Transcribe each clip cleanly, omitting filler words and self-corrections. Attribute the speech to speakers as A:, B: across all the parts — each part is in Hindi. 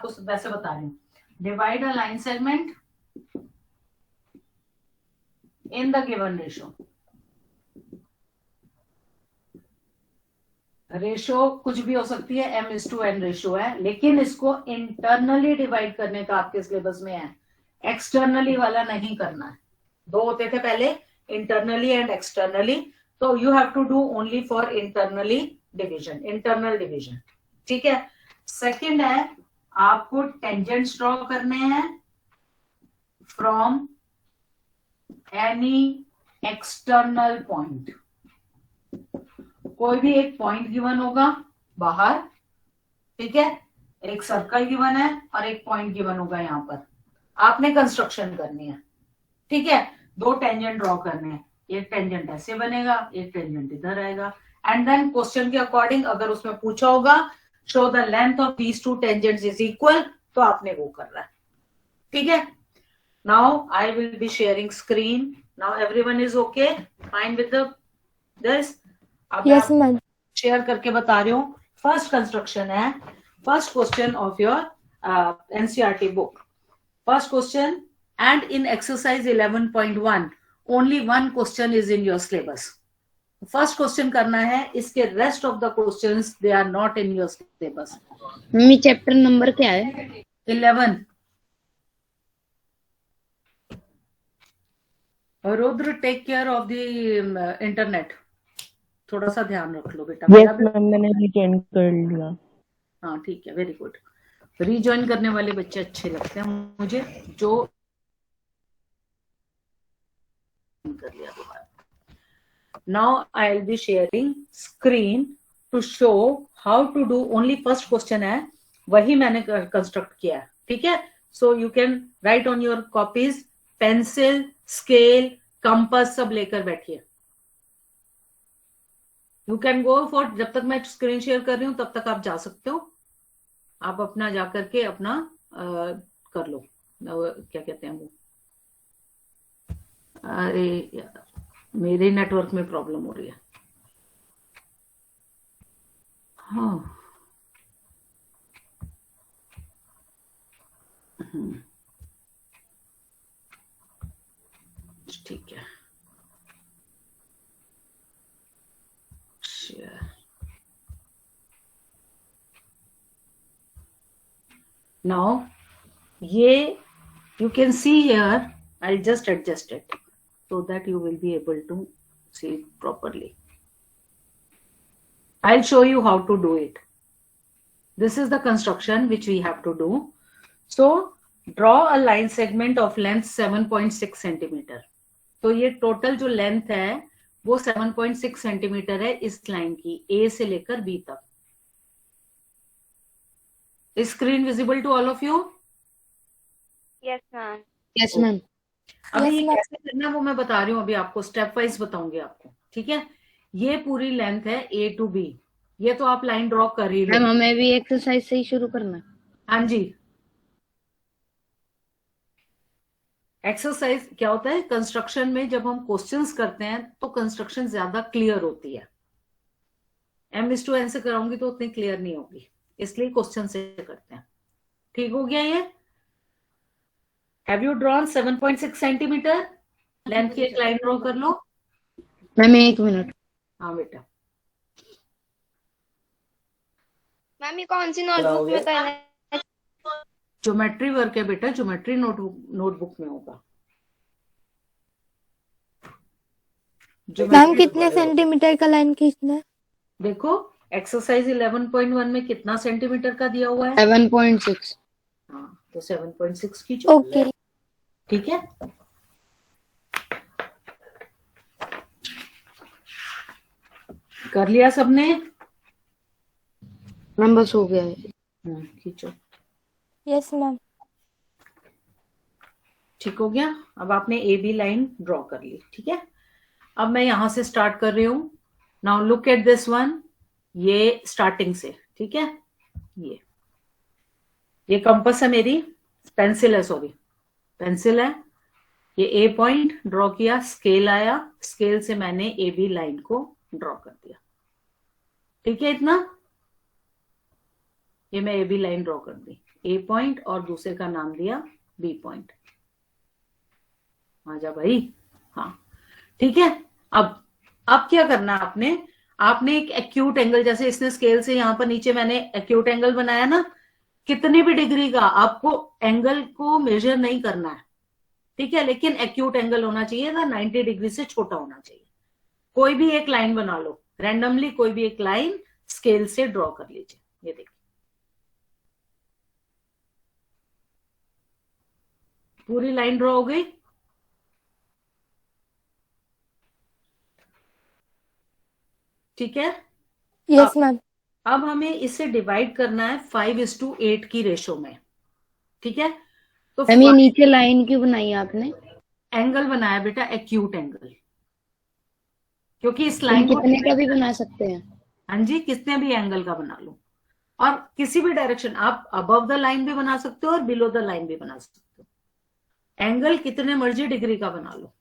A: आपको वैसे बता रही हूँ. Divide a line segment in the given ratio. Ratio कुछ भी हो सकती है, m:n रेशो है, लेकिन इसको इंटरनली डिवाइड करने का आपके सिलेबस में है, एक्सटर्नली वाला नहीं करना है. दो होते थे पहले, इंटरनली एंड एक्सटर्नली, तो you have to do only for internally division, internal division. ठीक है. सेकंड है, आपको टेंजेंट्स ड्रॉ करने हैं फ्रॉम एनी एक्सटर्नल पॉइंट. कोई भी एक पॉइंट गिवन होगा बाहर, ठीक है, एक सर्कल गिवन है और एक पॉइंट गिवन होगा यहां पर. आपने कंस्ट्रक्शन करनी है. ठीक है. दो टेंजेंट ड्रॉ करने हैं, एक टेंजेंट ऐसे बनेगा, एक टेंजेंट इधर आएगा. एंड देन क्वेश्चन के अकॉर्डिंग अगर उसमें पूछा होगा show the length of these two tangents is equal, तो आपने वो करना है. ठीक है. Now I will be sharing screen. Now everyone is okay, fine with this.
B: Yes ma'am.
A: Share करके बता रही हूँ. फर्स्ट कंस्ट्रक्शन है, first question of your NCERT book. First question, and in exercise 11.1 only one question is in your syllabus. First question करना है, इसके rest of the questions they are not in your syllabus.
B: Mummy chapter number क्या है?
A: 11. Rudra take care of the internet, थोड़ा सा ध्यान रख लो बेटा.
C: yes, मैंने रिजॉइन कर लिया.
A: हाँ ठीक है, वेरी गुड. रिजॉइन करने वाले बच्चे अच्छे लगते हैं मुझे, जो कर लिया दोबारा. Now I'll be sharing screen to show how to do only first question है, वही मैंने कंस्ट्रक्ट किया है. ठीक है. So you can write on your copies, pencil, scale, compass सब लेकर बैठिए. You can go for, जब तक मैं स्क्रीन शेयर कर रही हूँ तब तक आप जा सकते हो. आप अपना जा करके अपना कर लो, क्या कहते हैं वो, अरे यार मेरे नेटवर्क में प्रॉब्लम हो रही है. हाँ ठीक है. नाउ ये you can see here, I'll just adjust it so that you will be able to see it properly. I'll show you how to do it. This is the construction which we have to do. So draw a line segment of length 7.6 centimeter. तो ये टोटल जो लेंथ है वो 7.6 सेंटीमीटर है इस लाइन की, A से लेकर B तक. Is screen visible to all of you?
D: Yes ma'am.
B: Yes ma'am.
A: अभी ये कैसे करना है वो मैं बता रही हूँ, अभी आपको स्टेप वाइज बताऊंगी आपको. ठीक है. ये पूरी लेंथ है A to B. ये तो आप लाइन ड्रॉ कर ही लो.
B: मैम हमें भी एक्सरसाइज से ही शुरू करना.
A: हाँ जी. एक्सरसाइज क्या होता है, कंस्ट्रक्शन में जब हम क्वेश्चंस करते हैं तो कंस्ट्रक्शन ज्यादा क्लियर होती है. m:n से कराऊंगी तो उतनी क्लियर नहीं होगी, इसलिए क्वेश्चन से करते हैं. ठीक हो गया ये. Have you drawn 7.6 centimetre length की एक लाइन ड्रॉ कर लो.
B: मैम एक मिनट.
A: हाँ बेटा.
D: मैम ये कौन सी नोटबुक में करना है?
A: ज्योमेट्री वर्क है बेटा, ज्योमेट्री नोटबुक में होगा.
B: मैम कितने सेंटीमीटर का लाइन खींचना है?
A: देखो एक्सरसाइज 11.1 में कितना सेंटीमीटर का दिया हुआ है?
B: 7.6.
A: हाँ तो 7.6 की.
B: ओके.
A: ठीक है. कर लिया सबने?
B: मैम बस हो गया है.
A: खींचो.
B: Yes ma'am.
A: ठीक हो गया. अब आपने ए बी लाइन ड्रॉ कर ली. ठीक है. अब मैं यहां से स्टार्ट कर रही हूं. Now look at this one. ये स्टार्टिंग से, ठीक है. ये कंपास है मेरी, पेंसिल है, सॉरी पेंसिल है. ये ए पॉइंट ड्रॉ किया, स्केल आया, स्केल से मैंने ए बी लाइन को ड्रॉ कर दिया. ठीक है. इतना ये मैं ए बी लाइन ड्रॉ कर दी. ए पॉइंट और दूसरे का नाम दिया बी पॉइंट। आजा भाई। हाँ ठीक है। अब क्या करना है आपने एक एक्यूट एंगल, जैसे इसने स्केल से यहाँ पर नीचे मैंने एक्यूट एंगल बनाया ना, कितनी भी डिग्री का आपको एंगल को मेजर नहीं करना है, ठीक है, लेकिन एक्यूट एंगल होना चाहिए था 90 डिग्री से छोटा होना चाहिए। कोई भी एक लाइन बना लो रैंडमली, कोई भी एक लाइन स्केल से ड्रॉ कर लीजिए। ये देखिए पूरी लाइन ड्रॉ हो गई। ठीक है।
B: Yes ma'am.
A: अब हमें इसे डिवाइड करना है 5:8 की रेशो में। ठीक है, तो
E: मैम ये नीचे लाइन क्यों बनाई आपने?
A: एंगल बनाया बेटा एक्यूट एंगल, क्योंकि इस लाइन को
E: कितने का भी बना सकते हैं?
A: हाँ जी, कितने भी एंगल का बना लो, और किसी भी डायरेक्शन, आप अबव द लाइन भी बना सकते हो और बिलो द लाइन भी बना सकते हो। एंगल कितने मर्जी डिग्री का बना लो,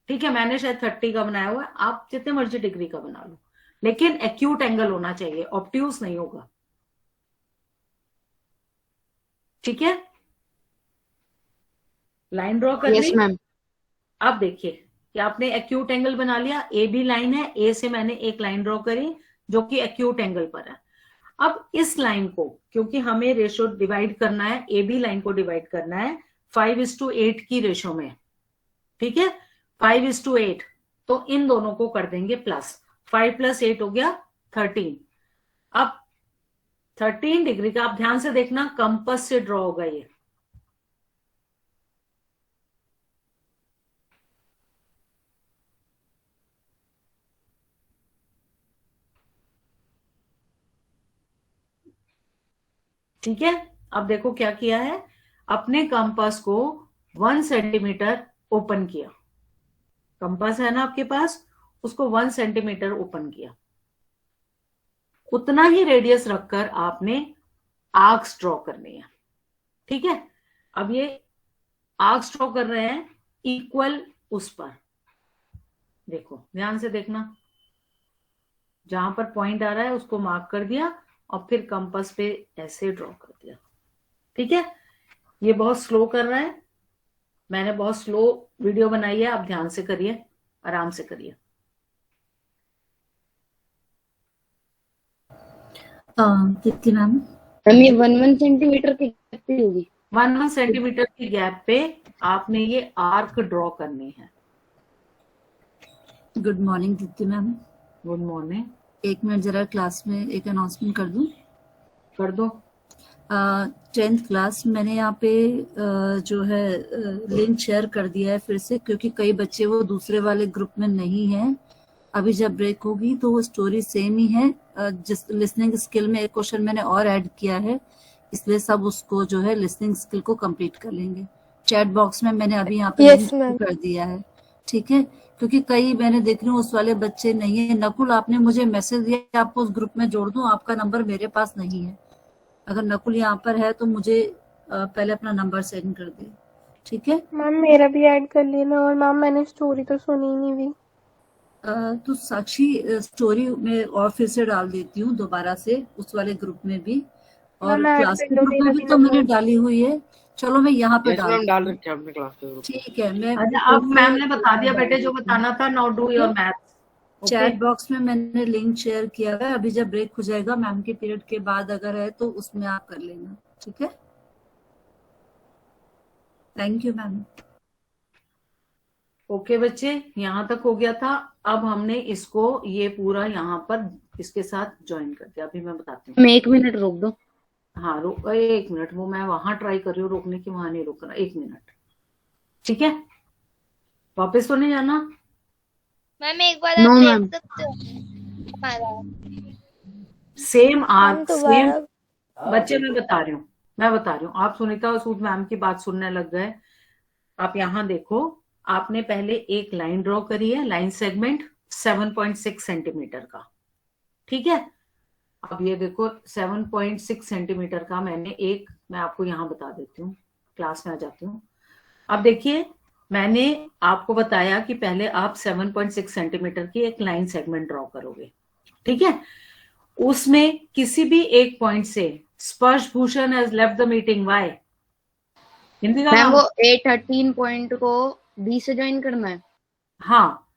A: ठीक है, मैंने शायद 30 का बनाया हुआ है, आप जितने मर्जी डिग्री का बना लो, लेकिन एक्यूट एंगल होना चाहिए, ऑब्ट्यूज नहीं होगा। ठीक है, लाइन ड्रॉ कर ली।
E: मैम।
A: अब देखिए कि आपने एक्यूट एंगल बना लिया, ए बी लाइन है, ए से मैंने एक लाइन ड्रॉ करी जो कि एक्यूट एंगल पर है। अब इस लाइन को, क्योंकि हमें रेशो डिवाइड करना है, ए बी लाइन को डिवाइड करना है 5:8 की रेशो में, ठीक है, 5:8, तो इन दोनों को कर देंगे प्लस, 5 + 8 हो गया 13। अब 13 डिग्री का, आप ध्यान से देखना, कंपास से ड्रॉ होगा ये। ठीक है, अब देखो क्या किया है, अपने कंपास को 1 सेंटीमीटर ओपन किया, कंपास है ना आपके पास, उसको 1 सेंटीमीटर ओपन किया, उतना ही रेडियस रखकर आपने आर्क्स ड्रॉ करनी है। ठीक है, अब ये आर्क्स ड्रॉ कर रहे हैं इक्वल उस पर, देखो ध्यान से देखना, जहां पर पॉइंट आ रहा है उसको मार्क कर दिया और फिर कंपास पे ऐसे ड्रॉ कर दिया। ठीक है, ये बहुत स्लो कर रहा है, मैंने बहुत स्लो वीडियो बनाई है, आप ध्यान से करिए, आराम से करिए।
F: कितनी मैम?
E: मैम ये 1 सेंटीमीटर की कितनी होगी?
A: 1 सेंटीमीटर की गैप पे आपने ये आर्क ड्रॉ करनी है।
F: Good morning Deepti ma'am.
A: Good morning.
F: एक मिनट जरा क्लास में एक अनाउंसमेंट कर दूं।
A: कर दो।
F: 10th क्लास मैंने यहाँ पे जो है लिंक शेयर कर दिया है फिर से, क्योंकि कई बच्चे वो दूसरे वाले ग्रुप में नहीं हैं। अभी जब ब्रेक होगी तो वो स्टोरी सेम ही है, जिस लिसनिंग स्किल में एक क्वेश्चन मैंने और ऐड किया है, इसलिए सब उसको जो है लिसनिंग स्किल को कंप्लीट कर लेंगे। चैट बॉक्स में मैंने अभी यहाँ पे
B: Yes,
F: लिंक
B: ma'am.
F: कर दिया है, ठीक है, क्योंकि कई मैंने देख रही हूँ उस वाले बच्चे नहीं है। नकुल आपने मुझे मैसेज दिया आपको उस ग्रुप में जोड़ दूं, आपका नंबर मेरे पास नहीं है। अगर नकुल यहाँ पर है तो मुझे पहले अपना नंबर सेंड कर दे, ठीक है।
B: मैम मेरा भी ऐड कर लेना, और मैम मैंने स्टोरी तो सुनी नहीं भी।
F: तो साक्षी स्टोरी में और फिर से डाल देती हूँ दोबारा से उस वाले ग्रुप में भी, और
B: मैम,
F: क्लास
B: ऐड
F: के
B: कर
F: ग्रुप में भी तो मैंने डाली हुई है। चलो मैं यहाँ पे डाल
E: रखे अपने क्लास के ग्रुप।
F: ठीक है। मैं
A: अच्छा, अब मैम ने बता दिया बेटे जो बताना था, now do your maths.
F: Chat box में मैंने लिंक शेयर किया है, अभी जब ब्रेक हो जाएगा मैम के पीरियड के बाद अगर है तो उसमें आप कर लेना, ठीक है। Thank you ma'am.
A: ओके बच्चे, यहाँ तक हो गया था। अब हमने इसको ये पूरा यहाँ पर इसके साथ ज्वाइन कर दिया। अभी मैं बताती हूँ।
E: मैं 1 मिनट रोक दो।
A: हाँ रोक, 1 मिनट, वो मैं वहां ट्राई कर रही हूँ रोकने की, वहां नहीं रोक रहा। 1 मिनट, ठीक है, वापस तो नहीं जाना।
D: मैम एक बार
E: No,
D: आप
E: ma'am.
D: देख सकते हो हमारा?
A: सेम
B: मैम
A: आर्क, सेम
B: दोबारा
A: बच्चे, मैं बता रही हूँ, आप सुनीता और सूद मैम की बात सुनने लग गए। आप यहाँ देखो, आपने पहले एक लाइन ड्रॉ करी है, लाइन सेगमेंट 7.6 सेंटीमीटर का, ठीक है। अब ये देखो 7.6 सेंटीमीटर का मैं आपको यहाँ बता देती हूँ, क्लास में आ जाती हूँ। अब देखिए, मैंने आपको बताया कि पहले आप 7.6 सेंटीमीटर की एक लाइन सेगमेंट ड्रॉ करोगे, ठीक है। उसमें किसी भी एक पॉइंट से स्पर्श Bhushan has left the meeting, why? Hindi का
E: मैम
A: नाम?
E: वो A13 पॉइंट को B से ज्वाइन करना है।
A: हाँ,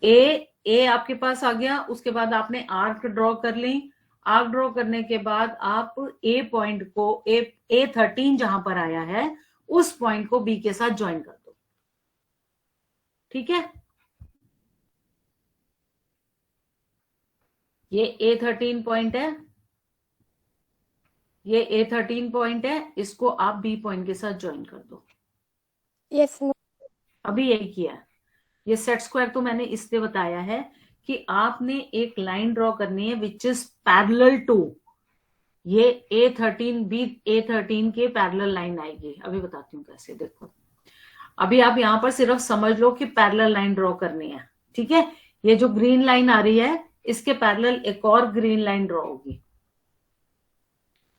A: ए आपके पास आ गया, उसके बाद आपने आर्क ड्रॉ कर ली। आर्क ड्रॉ करने के बाद आप ए पॉइंट को A13 जहां पर आया है उस पॉइंट को बी के साथ ज्वाइन कर दो। ठीक है, ये A13 पॉइंट है, ये A13 पॉइंट है, इसको आप बी पॉइंट के साथ ज्वाइन कर दो।
B: यस
A: अभी यही किया है। ये सेट स्क्वायर तो मैंने इसलिए बताया है कि आपने एक लाइन ड्रॉ करनी है विच इज पैरेलल टू ये A13 के पैरेलल लाइन आएगी। अभी बताती हूँ कैसे, देखो। अभी आप यहां पर सिर्फ समझ लो कि पैरेलल लाइन ड्रॉ करनी है। ठीक है, ये जो ग्रीन लाइन आ रही है इसके पैरेलल एक और ग्रीन लाइन ड्रॉ होगी।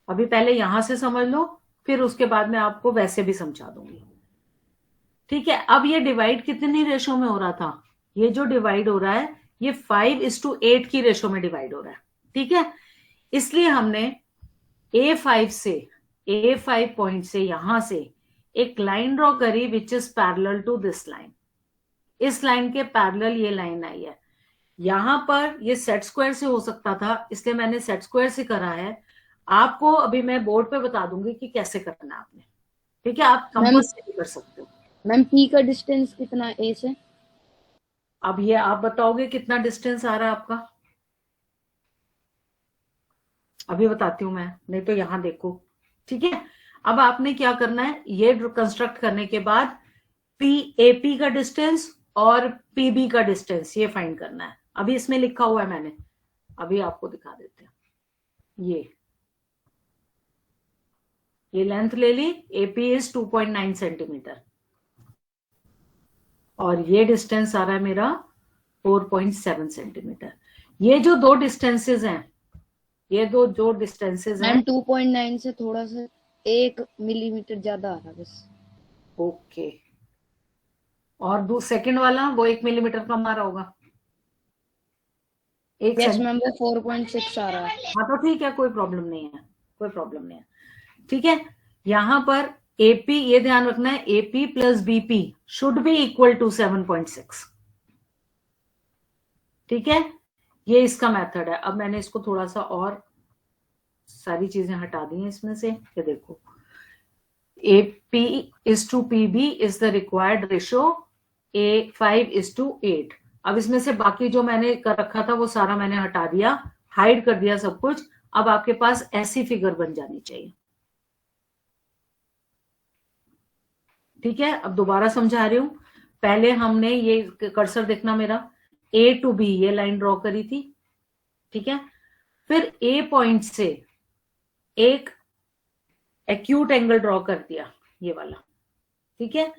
A: अभी पहले यहां से समझ लो, फिर उसके बाद में आपको वैसे भी समझा दूंगी। ठीक है, अब ये डिवाइड कितनी रेशो में हो रहा था? ये जो डिवाइड हो रहा है ये 5:8 की रेशो में डिवाइड हो रहा है। ठीक है, इसलिए हमने A5 पॉइंट से यहां से एक लाइन ड्रॉ करी which is parallel to this line. इस लाइन के पैरेलल ये लाइन आई है। यहां पर ये सेट स्क्वायर से हो सकता था, इसलिए मैंने सेट स्क्वायर से करा है। आपको अभी मैं बोर्ड पे बता दूंगी कि कैसे करना है आपने। ठीक है, आप कंपास से भी कर सकते हो।
E: मैम P का डिस्टेंस कितना है A से?
A: अब ये आप बताओगे कितना डिस्टेंस आ रहा है आपका? अभी बताती हूँ मैं, नहीं तो यहां देखो। ठीक है, अब आपने क्या करना है, ये कंस्ट्रक्ट करने के बाद AP का डिस्टेंस और PB का डिस्टेंस ये फाइंड करना है। अभी इसमें लिखा हुआ है मैंने, अभी आपको दिखा देते हैं। ये लेंथ ले ली, AP इज 2.9 सेंटीमीटर और ये डिस्टेंस आ रहा है मेरा 4.7 सेंटीमीटर। ये जो दो डिस्टेंसेस हैं, ये जो डिस्टेंसेस हैं,
E: मैम 2.9 से थोड़ा सा 1 मिलीमीटर ज्यादा आ रहा है बस।
A: ओके। और सेकंड वाला वो 1 मिलीमीटर कम आ रहा होगा।
E: यस मैम वो 4.6 आ रहा है।
A: हाँ तो ठीक है, कोई प्रॉब्लम नहीं है, कोई प्रॉब्लम नहीं है। ठीक है, यहां पर AP, ये ध्यान रखना है, AP plus BP should be equal to 7.6। ठीक है, ये इसका मेथड है। अब मैंने इसको थोड़ा सा और सारी चीजें हटा दी हैं इसमें से। ये देखो, AP is to PB is the required ratio, A5 is to 8। अब इसमें से बाकी जो मैंने कर रखा था वो सारा मैंने हटा दिया, हाइड कर दिया सब कुछ। अब आपके पास ऐसी फिगर बन जानी चाहिए। ठीक है, अब दोबारा समझा रही हूं। पहले हमने ये कर्सर देखना मेरा, A to B ये लाइन ड्रॉ करी थी। ठीक है, फिर A पॉइंट से एक एक्यूट एंगल ड्रॉ कर दिया, ये वाला। ठीक है,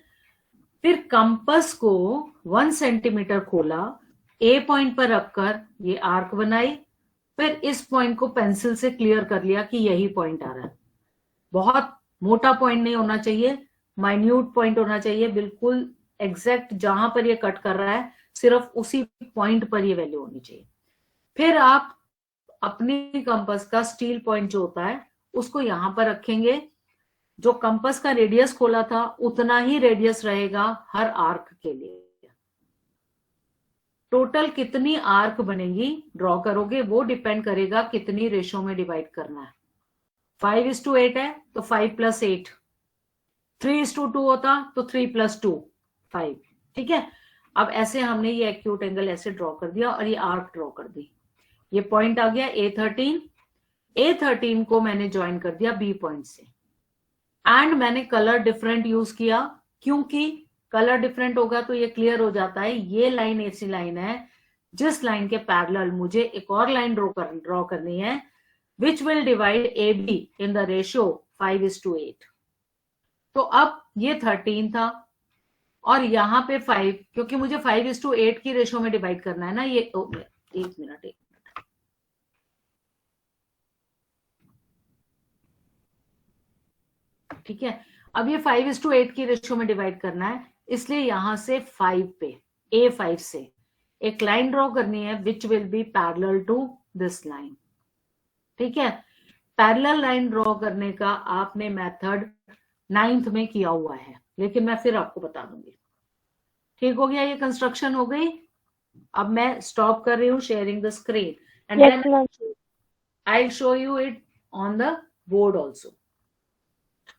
A: फिर कंपास को 1 सेंटीमीटर खोला, A पॉइंट पर रखकर ये आर्क बनाई, फिर इस पॉइंट को पेंसिल से क्लियर कर लिया कि यही पॉइंट आ रहा है। बहुत मोटा पॉइंट नहीं होना चाहिए, माइन्यूट पॉइंट होना चाहिए, बिल्कुल एग्जैक्ट जहां पर ये कट कर रहा है सिर्फ उसी पॉइंट पर ये वैल्यू होनी चाहिए। फिर आप अपनी कंपास का स्टील पॉइंट जो होता है उसको यहां पर रखेंगे। जो कंपास का रेडियस खोला था उतना ही रेडियस रहेगा हर आर्क के लिए। टोटल कितनी आर्क बनेगी ड्रॉ करोगे वो डिपेंड करेगा कितनी रेशो में डिवाइड करना है। 5:8 है तो 5 + 8, 3:2 होता तो 3 + 2 5। ठीक है, अब ऐसे हमने ये एक्यूट एंगल ऐसे ड्रॉ कर दिया और ये आर्क ड्रॉ कर दी। ये पॉइंट आ गया A13 को मैंने ज्वाइन कर दिया B पॉइंट से। एंड मैंने कलर डिफरेंट यूज किया, क्योंकि कलर डिफरेंट होगा तो ये क्लियर हो जाता है। ये लाइन ऐसी लाइन है जिस लाइन के पैरेलल मुझे एक और लाइन ड्रॉ करनी है which will divide AB in the ratio 5:8। तो अब ये 13 था और यहाँ पे 5, क्योंकि मुझे 5:8 की रेशो में डिवाइड करना है ना। ये एक मिनट ठीक है, अब ये 5:8 की रेशो में डिवाइड करना है, इसलिए यहां से 5 पे A5 से एक लाइन ड्रॉ करनी है which will be parallel to this line. ठीक है, पैरेलल लाइन ड्रॉ करने का आपने मेथड 9th में किया हुआ है, लेकिन मैं फिर आपको बता दूंगी। ठीक हो गया, ये कंस्ट्रक्शन हो गई। अब मैं स्टॉप कर रही हूँ sharing the screen and
B: Yes,
A: then
B: ma'am.
A: I show you it on the board also.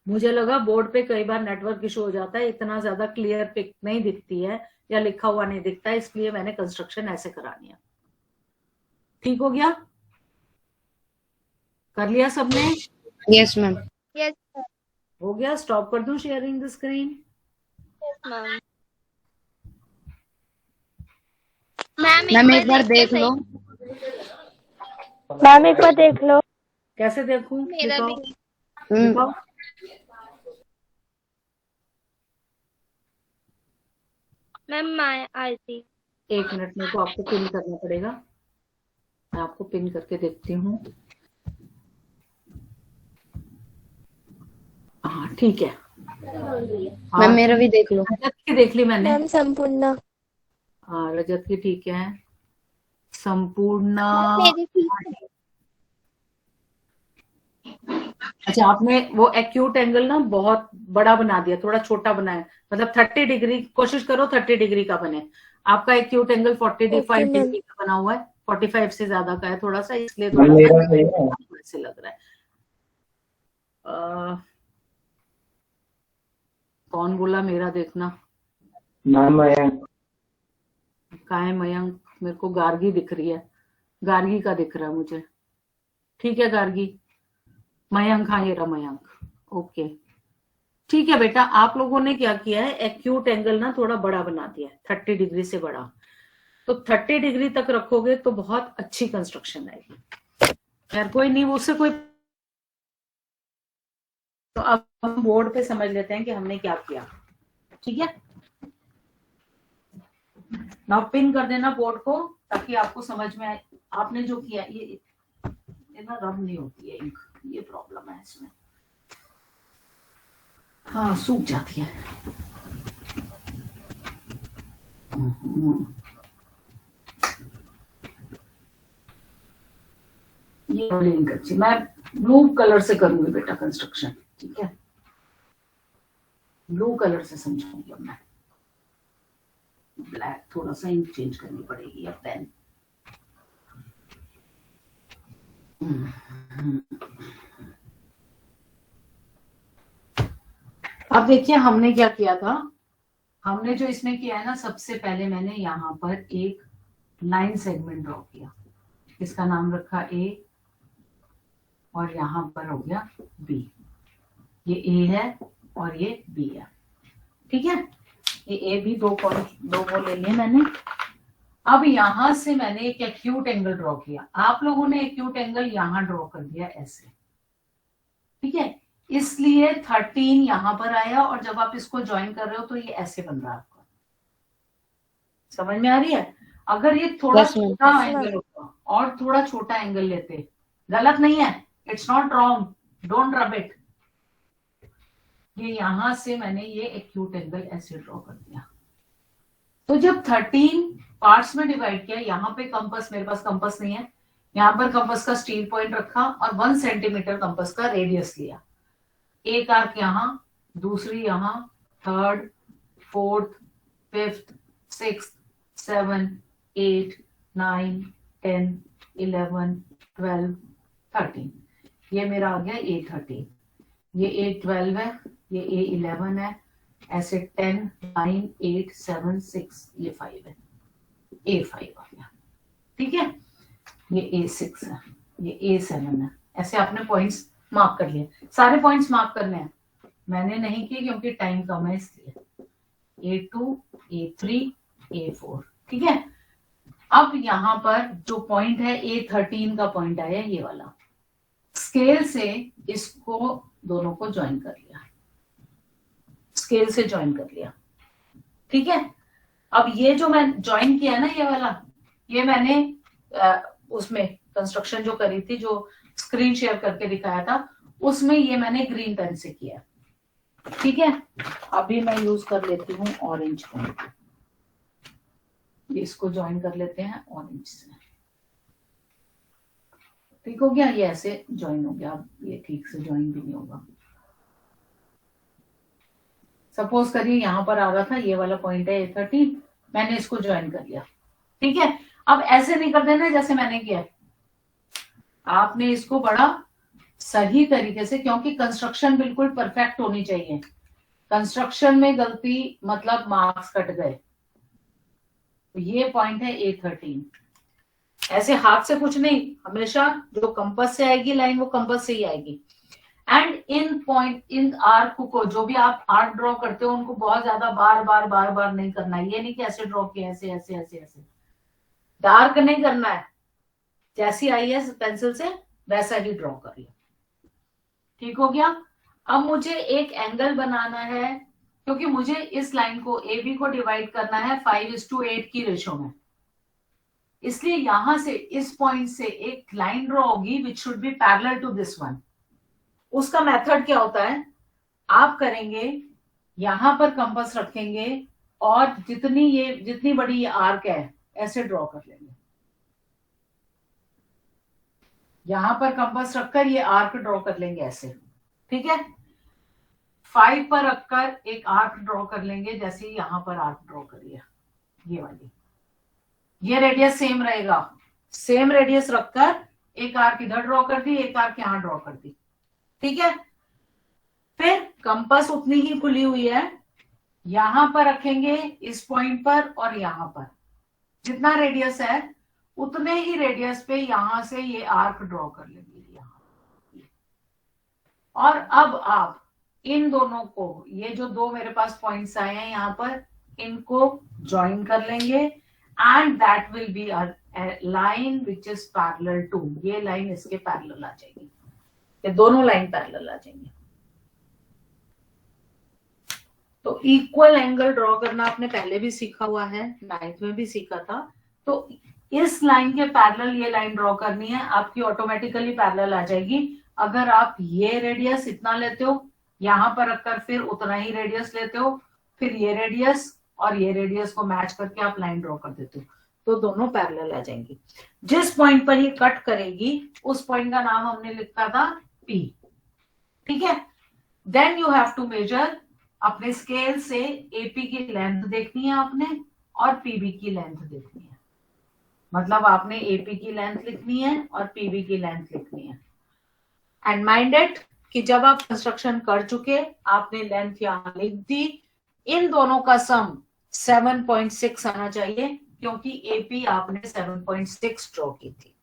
A: मुझे लगा बोर्ड पे कई बार नेटवर्क इशू हो जाता है, इतना ज्यादा क्लियर पिक नहीं दिखती है या लिखा हुआ नहीं दिखता है, इसलिए मैंने कंस्ट्रक्शन ऐसे करानी है। ठीक हो गया, कर लिया सबने?
E: Yes ma'am.
D: यस
A: हो गया, स्टॉप कर दूं sharing the screen?
D: Ma'am.
E: Ma'am एक बार देख लो।
B: मैम एक बार देख लो।
A: कैसे देखूं?
D: मेरा
A: दिखाओ,
D: भी
A: दिखाओ।
D: मैम मैं आई थी।
A: एक मिनट, मेरे को आपको पिन करना पड़ेगा, मैं आपको पिन करके देखती हूँ। हाँ ठीक है।
E: मैम मेरा भी देख लो।
A: रजत की देख ली मैंने।
B: मैम संपूर्ण।
A: हाँ रजत की ठीक है। संपूर्ण,
D: मेरी थी।
A: अच्छा आपने वो एक्यूट एंगल ना बहुत बड़ा बना दिया, थोड़ा छोटा बनाया, मतलब 30 डिग्री, कोशिश करो 30 डिग्री का बने। आपका acute angle 45
B: Okay, ma'am.
A: Degree का बना हुआ है, 45 से ज्यादा का है थोड़ा सा, इसलिए थोड़ा सा ऐसे लग रहा है। कौन बोला मेरा देखना?
C: मयंक।
A: कहाँ है मयंक? मेरे को गार्गी दिख रही है, गार्गी का दिख रहा है मुझे। ठीक है गार्गी, मयंक, हाँ ये रहा मयंक। ओके ठीक है बेटा, आप लोगों ने क्या किया है, एक्यूट एंगल ना थोड़ा बड़ा बना दिया है, 30 डिग्री से बड़ा। तो 30 डिग्री तक रखोगे तो बहुत अच्छी कंस्ट्रक्शन आएगी। खैर कोई नहीं, उससे कोई। तो अब हम बोर्ड पे समझ लेते हैं कि हमने क्या किया। ठीक है, नाउ पिन कर देना बोर्ड को ताकि आपको समझ में आए आपने जो किया। ये ना रब नहीं होती है इंक, ये प्रॉब्लम है इसमें, हाँ सूख जाती है। ये वाली इंक अच्छी, मैं ब्लू कलर से करूंगी बेटा कंस्ट्रक्शन। ठीक है, ब्लू कलर से समझाऊंगी अब मैं। ब्लैक थोड़ा सा इंक चेंज करनी पड़ेगी अब पेन। अब देखिए हमने क्या किया था, हमने जो इसमें किया है ना, सबसे पहले मैंने यहाँ पर एक लाइन सेगमेंट ड्रॉ किया, इसका नाम रखा ए और यहाँ पर हो गया बी। ये ए है और ये बी है। ठीक है, ये ए बी दो वो ले लिए मैंने। अब यहां से मैंने एक एक्यूट एंगल ड्रॉ किया, आप लोगों ने एक्यूट एंगल यहां ड्रॉ कर दिया ऐसे। ठीक है, इसलिए 13 यहां पर आया और जब आप इसको ज्वाइन कर रहे हो तो ये ऐसे बन रहा है आपका। समझ में आ रही है? अगर ये थोड़ा
E: Yes, ma'am.
A: छोटा एंगल होता और थोड़ा छोटा एंगल लेते, गलत नहीं है, it's not wrong, don't rub it. ये यहां से मैंने ये एक्यूट एंगल ऐसे ड्रॉ कर दिया। तो जब 13 पार्ट्स में डिवाइड किया, यहाँ पे कंपास, मेरे पास कंपास नहीं है, यहाँ पर कंपास का स्टील पॉइंट रखा और 1 सेंटीमीटर कंपास का रेडियस लिया। एक आर्क यहाँ, दूसरी यहाँ, थर्ड, फोर्थ, फिफ्थ, सिक्स्थ, 7, 8, 9, 10, 11, 12, 13। ये मेरा आ गया A13। ये A12 है, ये A11 है, ऐसे 10, 9, 8, 7, 6, ये 5 है, A5 आ गया। ठीक है, ये A6 है, ये A7 है। ऐसे आपने पॉइंट्स मार्क कर लिए, सारे पॉइंट्स मार्क करने हैं, मैंने नहीं किए क्योंकि टाइम कम है इसलिए। A2, A3, A4। ठीक है, अब यहाँ पर जो पॉइंट है A13 का पॉइंट आया ये वाला, स्केल से इसको दोनों को ज्वाइन कर लिया, स्केल से ज्वाइन कर लिया। ठीक है, अब ये जो मैं ज्वाइन किया ना ये वाला, ये मैंने उसमें कंस्ट्रक्शन जो करी थी, जो स्क्रीन शेयर करके दिखाया था, उसमें ये मैंने ग्रीन पेन से किया। ठीक है, अभी मैं यूज कर लेती हूँ ऑरेंज पेन, इसको ज्वाइन कर लेते हैं ऑरेंज से। ठीक हो गया, ये ऐसे ज्वाइन हो गया। अब ये ठीक से ज्वाइन भी नहीं होगा। सपोज करिए यहाँ पर आ रहा था, ये वाला पॉइंट है A13, मैंने इसको ज्वाइन कर लिया, ठीक है। अब ऐसे नहीं कर देना जैसे मैंने किया, आपने इसको बड़ा सही तरीके से, क्योंकि कंस्ट्रक्शन बिल्कुल परफेक्ट होनी चाहिए। कंस्ट्रक्शन में गलती मतलब मार्क्स कट गए। तो ये पॉइंट है A13। ऐसे हाथ से कुछ नहीं, हमेशा जो कंपास से आएगी लाइन वो कंपास से ही आएगी। And in point, in arc को, जो भी आप आर्क ड्रॉ करते हो उनको बहुत ज्यादा बार बार नहीं करना है। ये नहीं कि ऐसे ड्रॉ किया, ऐसे ऐसे ऐसे ऐसे डार्क नहीं करना है, जैसी आई है पेंसिल से वैसा ही ड्रॉ कर लिया। ठीक हो गया। अब मुझे एक एंगल बनाना है, क्योंकि मुझे इस लाइन को AB को डिवाइड करना है 5:8 की रेशो में, इसलिए यहां से इस पॉइंट से एक लाइन ड्रॉ होगी which should be parallel to this one. उसका मेथड क्या होता है, आप करेंगे यहां पर कंपास रखेंगे और जितनी बड़ी ये आर्क है ऐसे ड्रॉ कर लेंगे। यहां पर कंपास रखकर ये आर्क ड्रॉ कर लेंगे ऐसे, ठीक है। 5 पर रखकर एक आर्क ड्रॉ कर लेंगे, जैसे यहां पर आर्क ड्रॉ करिए, ये वाली, ये रेडियस सेम रहेगा। सेम रेडियस रखकर एक आर्क इधर ड्रॉ कर दी, एक आर्क यहां ड्रॉ कर दी, ठीक है। फिर कंपास उतनी ही खुली हुई है, यहां पर रखेंगे इस पॉइंट पर, और यहां पर जितना रेडियस है उतने ही रेडियस पे यहां से ये आर्क ड्रॉ कर लेंगे यहां। और अब आप इन दोनों को, ये जो दो मेरे पास पॉइंट्स आए हैं यहां पर, इनको ज्वाइन कर लेंगे and that will be a line which is parallel to, ये लाइन इसके पैरेलल आ जाएगी, ये दोनों लाइन पैरेलल आ जाएंगे। तो इक्वल एंगल ड्रॉ करना आपने पहले भी सीखा हुआ है, 9th में भी सीखा था। तो इस लाइन के पैरेलल ये लाइन ड्रॉ करनी है, आपकी ऑटोमेटिकली पैरेलल आ जाएगी। अगर आप ये रेडियस इतना लेते हो, यहां पर रखकर फिर उतना ही रेडियस लेते हो, फिर ये रेडियस और ये रेडियस को मैच करके आप लाइन ड्रॉ कर देते हो, तो दोनों पैरेलल आ जाएंगी। जिस पॉइंट पर ये कट करेगी उस पॉइंट का नाम हमने लिखा था P, ठीक है। Then you have to measure, अपने स्केल से AP की लेंथ देखनी है आपने और PB की लेंथ देखनी है। मतलब आपने AP की लेंथ लिखनी है और PB की लेंथ लिखनी है। एंड माइंड इट कि जब आप कंस्ट्रक्शन कर चुके, आपने लेंथ यहां लिख दी, इन दोनों का सम 7.6 आना चाहिए, क्योंकि AP आपने 7.6 ड्रॉ की थी।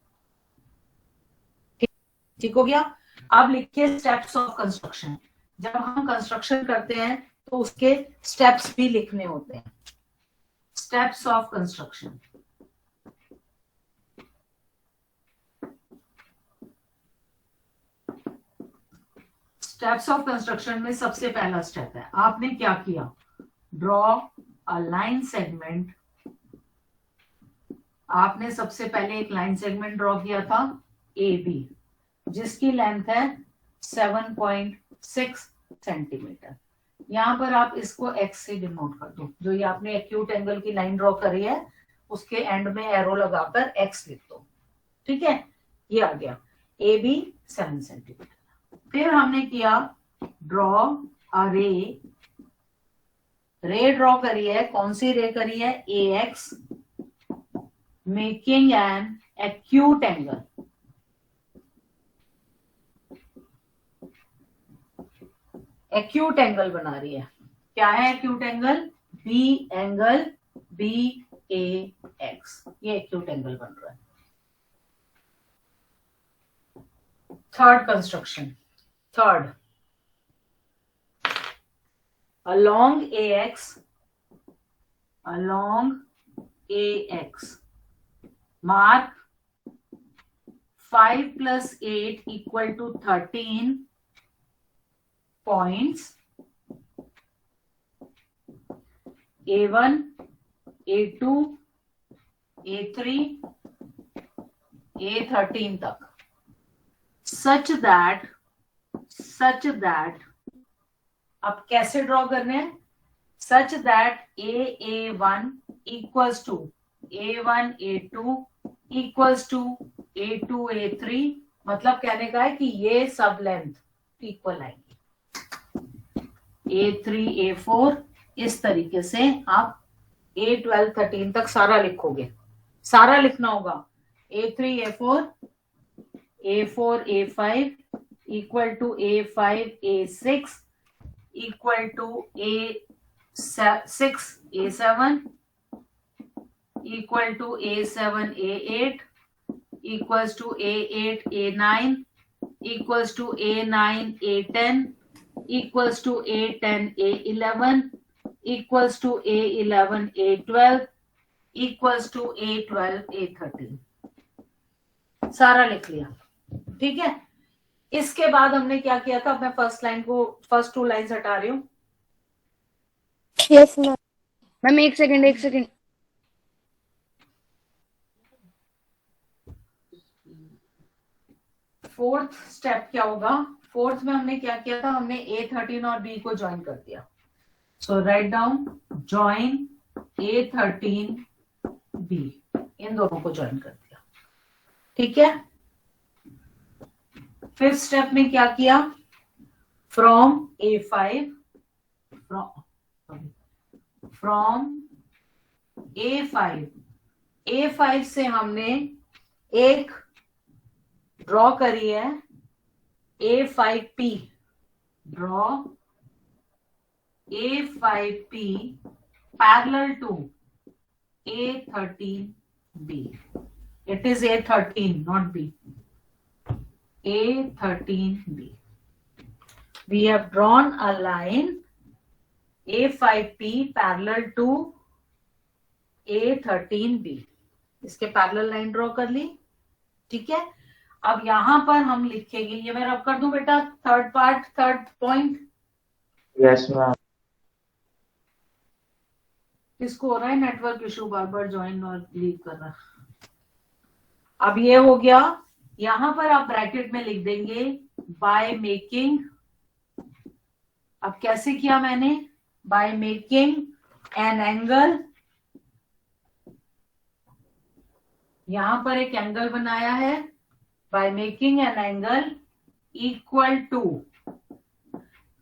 A: ठीक हो गया। अब लिखिए स्टेप्स ऑफ कंस्ट्रक्शन। जब हम कंस्ट्रक्शन करते हैं तो उसके स्टेप्स भी लिखने होते हैं। Steps of construction, steps of construction में सबसे पहला स्टेप है, आपने क्या किया, ड्रॉ अ लाइन सेगमेंट। आपने सबसे पहले एक लाइन सेगमेंट ड्रॉ किया था AB, जिसकी लेंथ है 7.6 सेंटीमीटर। यहां पर आप इसको X से डिनोट कर दो, जो ये आपने एक्यूट एंगल की लाइन ड्रॉ करी है उसके एंड में एरो लगाकर X लिख दो, ठीक है। ये आ गया AB 7 सेंटीमीटर। फिर हमने किया ड्रॉ अ रे, रे ड्रॉ करी है, कौन सी रे करी है, AX, making an acute angle. Acute angle बना रही है। क्या है acute angle, B angle BAX, ये एक्यूट एंगल बन रहा है। Third construction, third, along AX mark 5 plus 8 equal to 13 points, A1, A2, A3, A13 तक, such that अब कैसे ड्रॉ करने हैं, such that A1 equals to A1 A2 equals to A2 A3 मतलब कहने का है कि ये सब लेंथ इक्वल आएगी। A3 A4 इस तरीके से आप A12 13 तक सारा लिखोगे, सारा लिखना होगा। A3 A4 A4 A5 equal to A5 A6 equal to A6 A7 equal to A7 A8 equals to A8 A9 equals to A9 A10 equals to A10 A11 equals to A11 A12 equals to A12 A13। सारा लिख लिया, ठीक है। इसके बाद हमने क्या किया था, मैं फर्स्ट लाइन को, फर्स्ट 2 लाइन्स हटा रही हूँ।
B: Yes ma'am.
E: मैम एक सेकंड।
A: फोर्थ स्टेप क्या होगा, फोर्थ में हमने क्या किया था, हमने A13 और B को ज्वाइन कर दिया। So write down join A13 B, इन दोनों को ज्वाइन कर दिया, ठीक है। फिफ्थ स्टेप में क्या किया, फ्रॉम A5 A5 से हमने एक ड्रॉ करी है A5P, draw A5P parallel to A13B। It is A13 not B, A13B। We have drawn a line A5P parallel to A13B। इसके पैरेलल लाइन ड्रॉ कर ली, ठीक है। अब यहां पर हम लिखेंगे, ये मैं रब कर दूं बेटा, थर्ड पॉइंट।
C: Yes ma'am.
A: किसको हो रहा है नेटवर्क इशू, बार बार ज्वाइन और लीव कर रहा। अब ये हो गया, यहां पर आप ब्रैकेट में लिख देंगे बाय मेकिंग। अब कैसे किया मैंने, बाय मेकिंग एन एंगल, यहां पर एक एंगल बनाया है, by making an angle equal to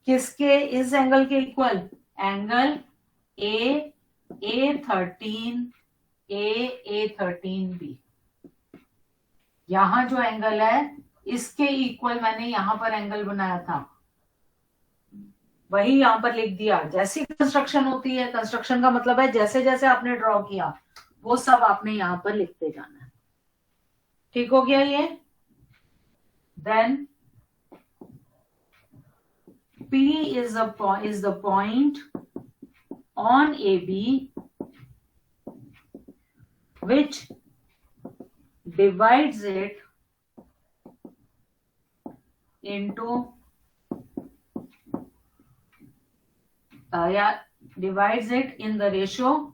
A: किसके, इस एंगल के इक्वल, एंगल A13B। यहां जो एंगल है इसके इक्वल मैंने यहां पर एंगल बनाया था, वही यहां पर लिख दिया। जैसी कंस्ट्रक्शन होती है, कंस्ट्रक्शन का मतलब है जैसे जैसे आपने ड्रॉ किया वो सब आपने यहां पर लिखते जाना है, ठीक हो गया ये। Then P is the point on AB which divides it into divides it in the ratio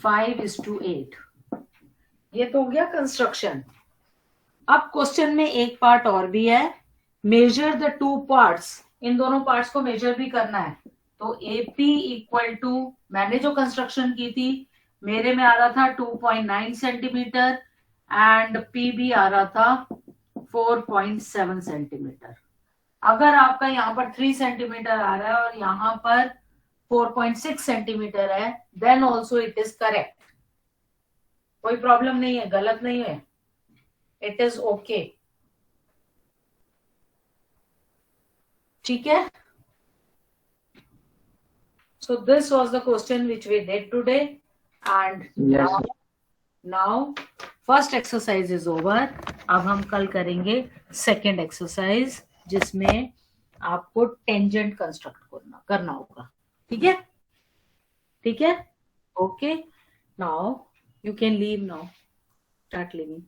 A: 5:8। ये तो हो गया कंस्ट्रक्शन। अब क्वेश्चन में एक पार्ट और भी है, मेजर द 2 पार्ट्स, इन दोनों पार्ट्स को मेजर भी करना है। तो AP इक्वल टू, मैंने जो कंस्ट्रक्शन की थी मेरे में आ रहा था 2.9 सेंटीमीटर एंड PB आ रहा था 4.7 सेंटीमीटर। अगर आपका यहाँ पर 3 सेंटीमीटर आ रहा है और यहाँ पर 4.6 सेंटीमीटर है, then also it is correct, कोई प्रॉब्लम नहीं है, गलत नहीं है, इट इज ओके, ठीक है। So this was the question which we did today, and
C: Yes.
A: now first exercise is over। अब हम कल करेंगे सेकेंड एक्सरसाइज, जिसमें आपको टेंजेंट कंस्ट्रक्ट करना होगा, ठीक है, ठीक है, okay. Now you can leave, now start living.